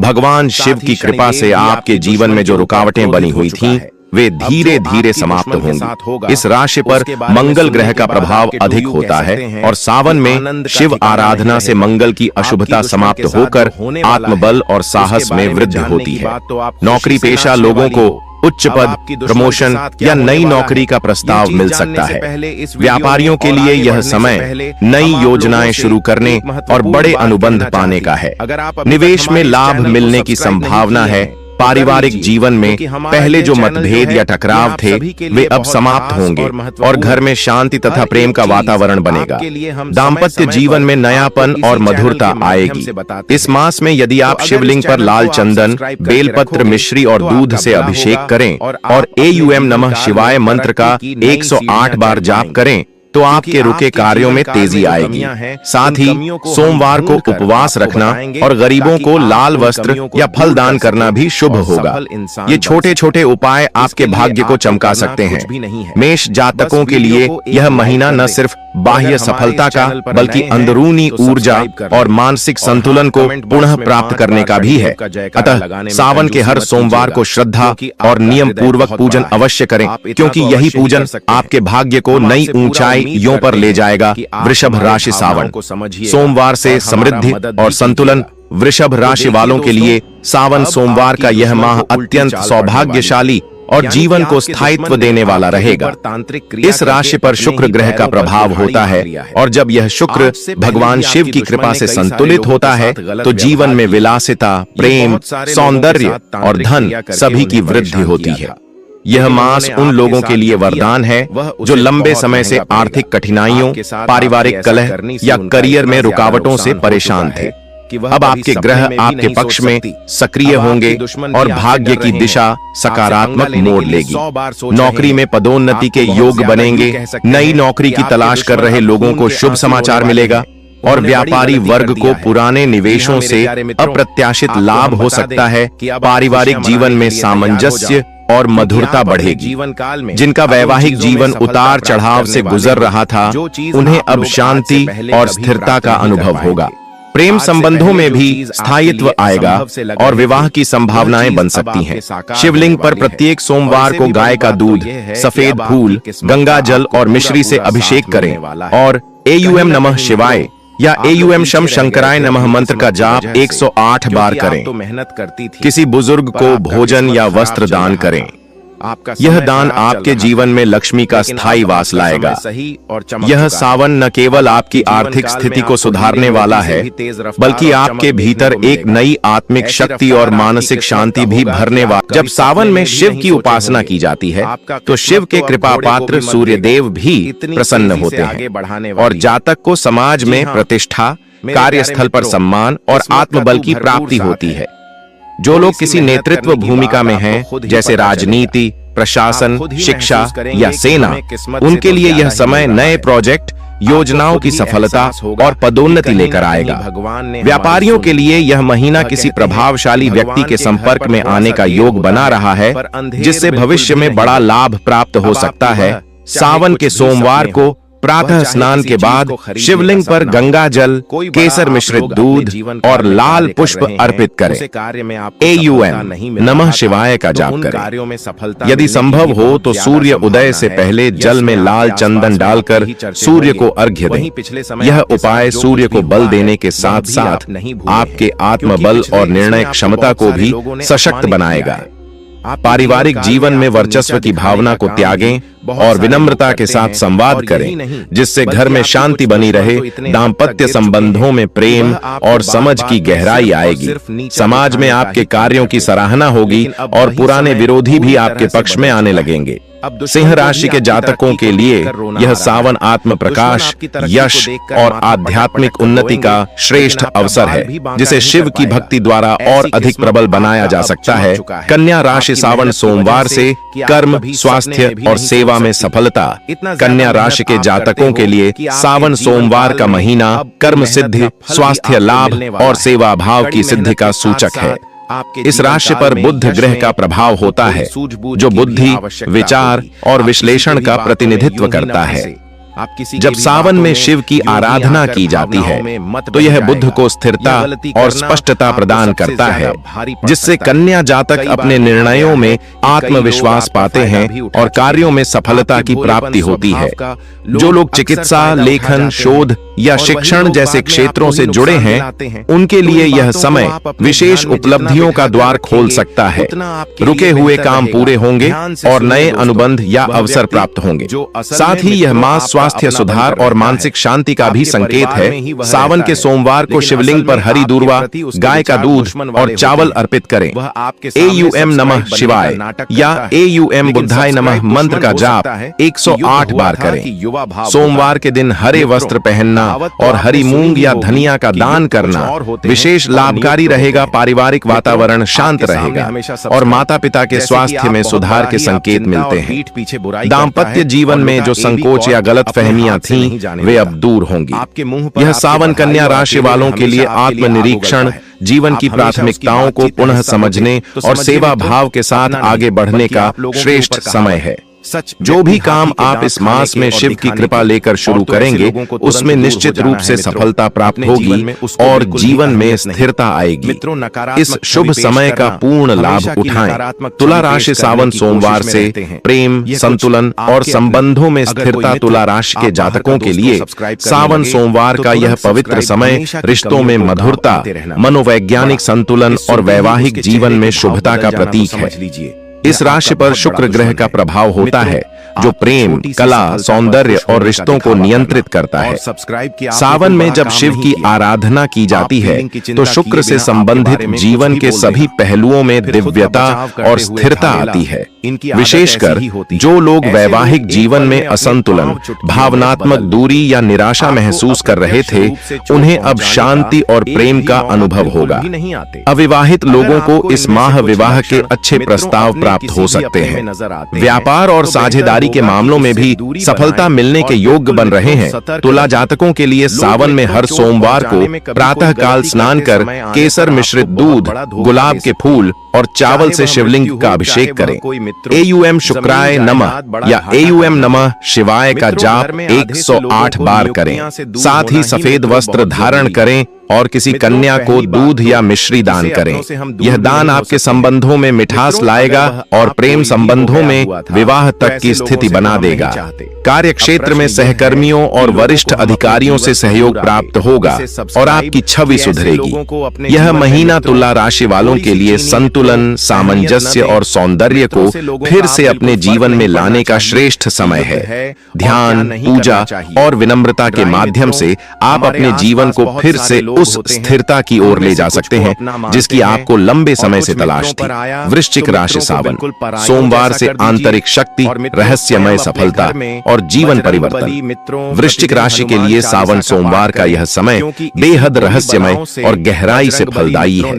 भगवान शिव की कृपा से आपके जीवन में जो रुकावटें बनी हुई थीं वे धीरे धीरे समाप्त होंगे। इस राशि पर मंगल ग्रह का प्रभाव अधिक होता है और सावन में शिव आराधना से मंगल की अशुभता समाप्त होकर आत्मबल और साहस में वृद्धि होती है। नौकरी पेशा लोगों को उच्च पद, प्रमोशन या नई नौकरी का प्रस्ताव मिल सकता है। व्यापारियों के लिए यह समय नई योजनाएं शुरू करने और बड़े अनुबंध पाने का है। निवेश में लाभ मिलने की संभावना है। पारिवारिक जीवन में पहले जो मतभेद या टकराव थे वे अब समाप्त होंगे और घर में शांति तथा प्रेम का वातावरण बनेगा। दाम्पत्य जीवन में नयापन और मधुरता आएगी। इस मास में यदि आप शिवलिंग पर लाल चंदन, बेलपत्र, मिश्री और दूध से अभिषेक करें और AUM नमः शिवाय मंत्र का 108 बार जाप करें तो आपके रुके कार्यों में तेजी आएगी। साथ ही सोमवार को उपवास रखना और गरीबों को लाल वस्त्र या फल दान करना भी शुभ होगा। ये छोटे छोटे उपाय आपके भाग्य को चमका सकते हैं। मेष जातकों के लिए यह महीना न सिर्फ बाह्य सफलता का बल्कि अंदरूनी ऊर्जा और मानसिक संतुलन को पुनः प्राप्त करने का भी है। अतः सावन के हर सोमवार को श्रद्धा और नियम पूर्वक पूजन अवश्य करें, क्योंकि यही पूजन आपके भाग्य को नई ऊंचाइयों पर ले जाएगा। वृषभ राशि सावन सोमवार से समृद्धि और संतुलन। वृषभ राशि वालों के लिए सावन सोमवार का यह माह अत्यंत सौभाग्यशाली और जीवन को स्थायित्व देने वाला रहेगा। इस राशि पर शुक्र ग्रह का प्रभाव होता है और जब यह शुक्र भगवान शिव की कृपा से संतुलित होता है तो जीवन में विलासिता, प्रेम, सौंदर्य और धन सभी की वृद्धि होती है। यह मास उन लोगों के लिए वरदान है जो लंबे समय से आर्थिक कठिनाइयों, पारिवारिक कलह या करियर में रुकावटों से परेशान थे। अब आपके ग्रह आपके पक्ष में सक्रिय होंगे और भाग्य की दिशा सकारात्मक मोड़ लेगी। नौकरी में पदोन्नति के योग बनेंगे। नई नौकरी की तलाश कर रहे लोगों को शुभ समाचार मिलेगा और व्यापारी वर्ग को पुराने निवेशों से अप्रत्याशित लाभ हो सकता है। पारिवारिक जीवन में सामंजस्य और मधुरता बढ़ेगी। जिनका वैवाहिक जीवन उतार चढ़ाव से गुजर रहा था उन्हें अब शांति और स्थिरता का अनुभव होगा। प्रेम संबंधों में भी स्थायित्व आएगा और विवाह की संभावनाएं बन सकती हैं। शिवलिंग पर प्रत्येक सोमवार को गाय का दूध, सफेद फूल, गंगा जल और मिश्री से अभिषेक करें और AUM नमः शिवाय या AUM शम शंकराय नमः मंत्र का जाप 108 बार करें। किसी बुजुर्ग को भोजन या वस्त्र दान करें। यह दान आपके जीवन में लक्ष्मी का स्थायी वास लाएगा। यह सावन न केवल आपकी आर्थिक स्थिति को सुधारने वाला है बल्कि आपके भीतर एक नई आत्मिक शक्ति और मानसिक शांति भी भरने वाला। जब सावन में शिव की उपासना की जाती है तो शिव के कृपा पात्र सूर्य देव भी प्रसन्न होते हैं और जातक को समाज में प्रतिष्ठा, कार्यस्थल पर सम्मान और आत्मबल की प्राप्ति होती है। जो लोग किसी नेतृत्व भूमिका में हैं, जैसे राजनीति, प्रशासन, शिक्षा या सेना, उनके लिए यह समय नए प्रोजेक्ट, योजनाओं की सफलता और पदोन्नति लेकर आएगा। व्यापारियों के लिए यह महीना किसी प्रभावशाली व्यक्ति के संपर्क में आने का योग बना रहा है, जिससे भविष्य में बड़ा लाभ प्राप्त हो सकता है। सावन के सोमवार को प्रातः स्नान के बाद शिवलिंग पर गंगा जल, केसर मिश्रित दूध और लाल पुष्प अर्पित करें। AUM नमः शिवाय का जाप करें। यदि संभव हो तो सूर्य उदय से पहले जल में लाल चंदन डालकर सूर्य को अर्घ्य दें। यह उपाय सूर्य को बल देने के साथ साथ आपके आत्मबल और निर्णय क्षमता को भी सशक्त बनाएगा। पारिवारिक जीवन में वर्चस्व की भावना को त्यागें और विनम्रता के साथ संवाद करें, जिससे घर में शांति बनी रहे। दाम्पत्य संबंधों में प्रेम और समझ की गहराई आएगी। समाज में आपके कार्यों की सराहना होगी और पुराने विरोधी भी आपके पक्ष में आने लगेंगे। सिंह राशि के जातकों के लिए यह सावन आत्म प्रकाश, यश और आध्यात्मिक उन्नति का श्रेष्ठ अवसर है, जिसे शिव की भक्ति द्वारा और अधिक प्रबल बनाया जा सकता है। कन्या राशि सावन सोमवार से कर्म, स्वास्थ्य और सेवा में सफलता। कन्या राशि के जातकों के लिए सावन सोमवार का महीना कर्म सिद्धि, स्वास्थ्य लाभ और सेवा भाव की सिद्धि का सूचक है। इस राशि पर बुध ग्रह का प्रभाव होता है, जो बुद्धि, विचार और विश्लेषण का प्रतिनिधित्व करता है। जब सावन में शिव की आराधना की जाती है तो यह बुद्ध को स्थिरता और स्पष्टता प्रदान करता है, जिससे कन्या जातक अपने निर्णयों में आत्मविश्वास पाते हैं और कार्यों में सफलता की प्राप्ति होती है। जो लोग चिकित्सा, लेखन, शोध या शिक्षण जैसे क्षेत्रों से जुड़े हैं, उनके लिए यह समय विशेष उपलब्धियों का द्वार खोल सकता है। रुके हुए काम पूरे होंगे और नए अनुबंध या अवसर प्राप्त होंगे। साथ ही यह मास स्वास्थ्य सुधार और मानसिक शांति का भी संकेत है। सावन के सोमवार को शिवलिंग पर हरी दूर्वा, गाय का दूध और चावल अर्पित करें। AUM नमः शिवाय या AUM बुद्धाय नमः मंत्र का जाप 108 बार करें। सोमवार के दिन हरे वस्त्र पहनना और हरी मूंग या धनिया का दान करना विशेष लाभकारी रहेगा। पारिवारिक वातावरण शांत रहेगा और माता पिता के स्वास्थ्य में सुधार के संकेत मिलते हैं। दाम्पत्य जीवन में जो संकोच या गलतफहमियां थीं, वे अब दूर होंगी। यह सावन कन्या राशि वालों के लिए आत्मनिरीक्षण, जीवन की प्राथमिकताओं को पुनः समझने और सेवा भाव के साथ आगे बढ़ने का श्रेष्ठ समय है। जो भी काम आप इस मास में शिव की कृपा लेकर शुरू करेंगे, उसमें निश्चित रूप से सफलता प्राप्त होगी और जीवन में स्थिरता आएगी। इस शुभ समय का पूर्ण लाभ उठाएं। तुला राशि सावन सोमवार से प्रेम, संतुलन और संबंधों में स्थिरता। तुला राशि के जातकों के लिए सावन सोमवार का यह पवित्र समय रिश्तों में मधुरता, मनोवैज्ञानिक संतुलन और वैवाहिक जीवन में शुभता का प्रतीक है। इस राशि पर शुक्र ग्रह का प्रभाव होता है, जो प्रेम, कला, सौंदर्य और रिश्तों को नियंत्रित करता है। सावन में जब शिव की आराधना की जाती है तो शुक्र से संबंधित जीवन के सभी पहलुओं में दिव्यता और स्थिरता आती है। विशेषकर जो लोग वैवाहिक जीवन में असंतुलन, भावनात्मक दूरी या निराशा महसूस कर रहे थे, उन्हें अब शांति और प्रेम का अनुभव होगा। अविवाहित लोगों को इस माह विवाह के अच्छे प्रस्ताव प्राप्त हो सकते हैं। व्यापार और साझेदारी के मामलों में भी सफलता मिलने के योग्य बन रहे हैं। तुला जातकों के लिए सावन में हर सोमवार को प्रातः काल स्नान कर केसर मिश्रित दूध, गुलाब के फूल और चावल से शिवलिंग का अभिषेक करें। AUM शुक्राय नमः या AUM नमः शिवाय का जाप 108 बार करें। साथ ही सफेद वस्त्र धारण करें और किसी कन्या को दूध या मिश्री दान करें। यह दान आपके संबंधों में मिठास लाएगा और प्रेम संबंधों में विवाह तक की स्थिति बना देगा। कार्य क्षेत्र में सहकर्मियों और वरिष्ठ अधिकारियों से सहयोग प्राप्त होगा और आपकी छवि सुधरेगी। यह महीना तुला राशि वालों के लिए संतुलन, सामंजस्य और सौंदर्य को फिर से अपने जीवन में लाने का श्रेष्ठ समय है। ध्यान, पूजा और विनम्रता के माध्यम से आप अपने जीवन को फिर से उस स्थिरता की ओर ले जा सकते हैं जिसकी आपको लंबे समय से तलाश थी। वृश्चिक राशि सावन सोमवार से आंतरिक शक्ति, रहस्यमय सफलता और जीवन परिवर्तन। वृश्चिक राशि के लिए सावन सोमवार का यह समय बेहद रहस्यमय और गहराई से फलदायी है।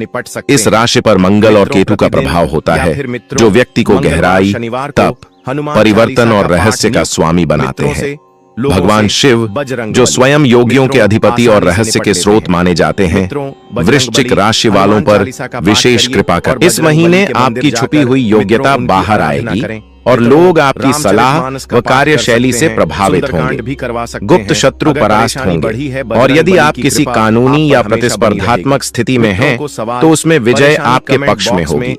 इस राशि पर मंगल और केतु का प्रभाव होता है, जो व्यक्ति को गहराई, तप, परिवर्तन और रहस्य का स्वामी बनाते हैं। भगवान शिव, जो स्वयं योगियों के अधिपति और रहस्य के स्रोत माने जाते हैं, वृश्चिक राशि वालों पर विशेष कृपा कर। इस महीने आपकी छुपी हुई योग्यता बाहर आएगी और लोग आपकी सलाह व कार्यशैली से प्रभावित होंगे। गुप्त शत्रु परास्त होंगे और यदि आप किसी कानूनी या प्रतिस्पर्धात्मक स्थिति में हैं, तो उसमें विजय आपके पक्ष में होगी।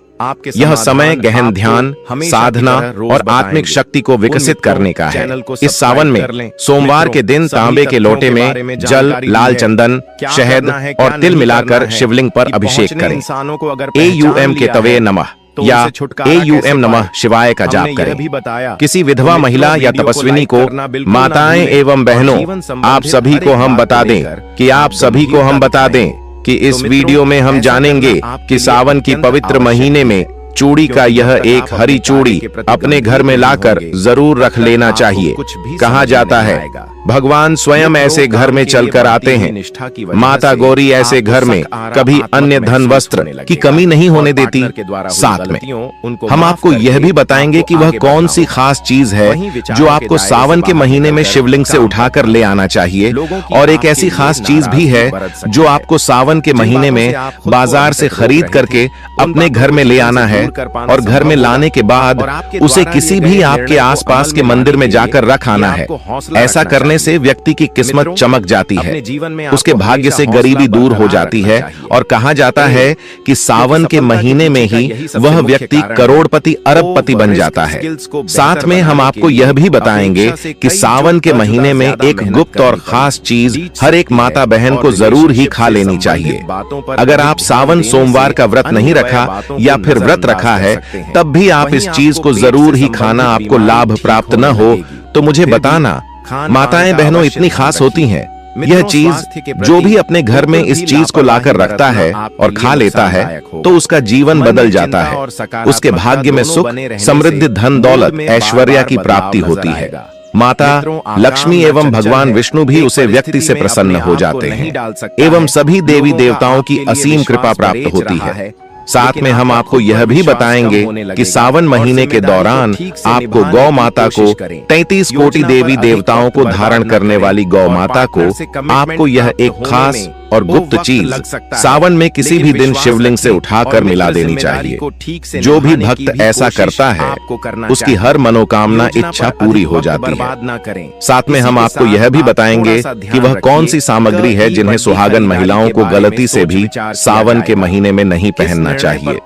यह समय गहन ध्यान, साधना और आत्मिक शक्ति को विकसित करने का है। इस सावन में सोमवार के दिन तांबे के लोटे में जल, लाल चंदन, शहद और तिल मिलाकर शिवलिंग पर अभिषेक करें। AUM के तवे नमः या AUM नमः शिवाय का जाप करें। किसी विधवा महिला या तपस्विनी को, माताएं एवं बहनों, आप सभी को हम बता दें कि इस वीडियो में हम जानेंगे कि सावन की पवित्र महीने में चूड़ी का यह एक हरी चूड़ी अपने घर में लाकर जरूर रख लेना चाहिए। कहा जाता है भगवान स्वयं ऐसे घर में चलकर आते हैं। माता गौरी ऐसे घर में कभी अन्य धन वस्त्र की कमी नहीं होने देती। साथ में हम आपको यह भी बताएंगे कि वह कौन सी खास चीज है जो आपको सावन के महीने में शिवलिंग से उठाकर ले आना चाहिए, और एक ऐसी खास चीज भी है जो आपको सावन के महीने में बाजार से खरीद करके अपने घर में ले आना है, और घर में लाने के बाद उसे किसी भी आपके आसपास के मंदिर में जाकर रख आना है। ऐसा करने से व्यक्ति की किस्मत चमक जाती है, उसके भाग्य से गरीबी दूर हो जाती है, और कहा जाता है कि सावन के महीने में ही वह व्यक्ति करोड़पति अरबपति बन जाता है। साथ में हम आपको यह भी बताएंगे कि सावन के महीने में एक गुप्त और खास चीज हर एक माता बहन को जरूर ही खा लेनी चाहिए। अगर आप सावन सोमवार का व्रत नहीं रखा या फिर व्रत रखा है, तब भी आप इस चीज को जरूर ही खाना, आपको लाभ प्राप्त न हो तो मुझे बताना। माताएं बहनों इतनी खास होती हैं, यह चीज जो भी अपने घर में इस चीज को लाकर रखता है और खा लेता है तो उसका जीवन बदल जाता है, उसके भाग्य में सुख, समृद्धि, धन दौलत, ऐश्वर्य की प्राप्ति होती है। माता लक्ष्मी एवं भगवान विष्णु भी उसे व्यक्ति से प्रसन्न हो जाते हैं, एवं सभी देवी देवताओं की असीम कृपा प्राप्त होती है। साथ में हम आपको यह भी बताएंगे कि सावन महीने के दौरान आपको गौ माता को, 33 कोटि देवी देवताओं को धारण करने वाली गौ माता को, आपको यह एक खास और गुप्त चीज सावन में किसी भी दिन शिवलिंग से उठाकर मिला देनी चाहिए। जो भी भक्त ऐसा करता है उसकी हर मनोकामना, इच्छा पूरी हो जाती है। साथ में हम आपको यह भी बताएंगे कि वह कौन सी सामग्री है जिन्हें सुहागन महिलाओं को गलती से भी सावन के महीने में नहीं पहनना चाहिए।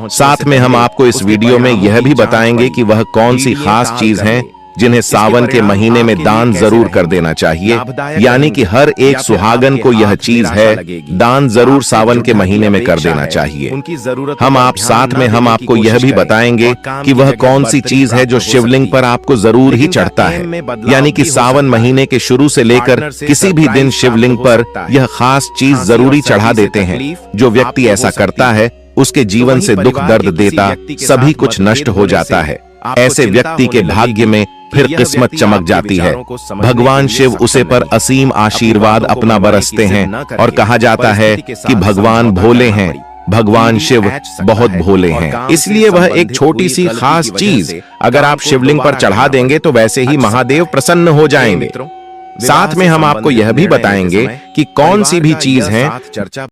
साथ में हम आपको इस वीडियो में यह भी बताएंगे कि वह कौन सी खास चीज है जिन्हें सावन के महीने में दान जरूर कर देना चाहिए, यानी कि हर एक सुहागन को यह चीज है दान जरूर सावन के महीने में कर देना चाहिए। हम आपको यह भी बताएंगे कि वह कौन सी चीज है जो शिवलिंग पर आपको जरूर ही चढ़ता है, यानी कि सावन महीने के शुरू से लेकर किसी भी दिन शिवलिंग पर यह खास चीज जरूरी चढ़ा देते हैं। जो व्यक्ति ऐसा करता है उसके जीवन से दुख दर्द देता सभी कुछ नष्ट हो जाता है। ऐसे व्यक्ति के भाग्य में फिर किस्मत चमक जाती है। भगवान शिव उसे पर असीम आशीर्वाद अपना बरसते हैं, और कहा जाता है कि भगवान भोले हैं, भगवान शिव बहुत भोले हैं। इसलिए वह एक छोटी सी खास चीज अगर आप शिवलिंग पर चढ़ा देंगे तो वैसे ही महादेव प्रसन्न हो जाएंगे। साथ में हम आपको यह भी बताएंगे कि कौन सी भी चीज है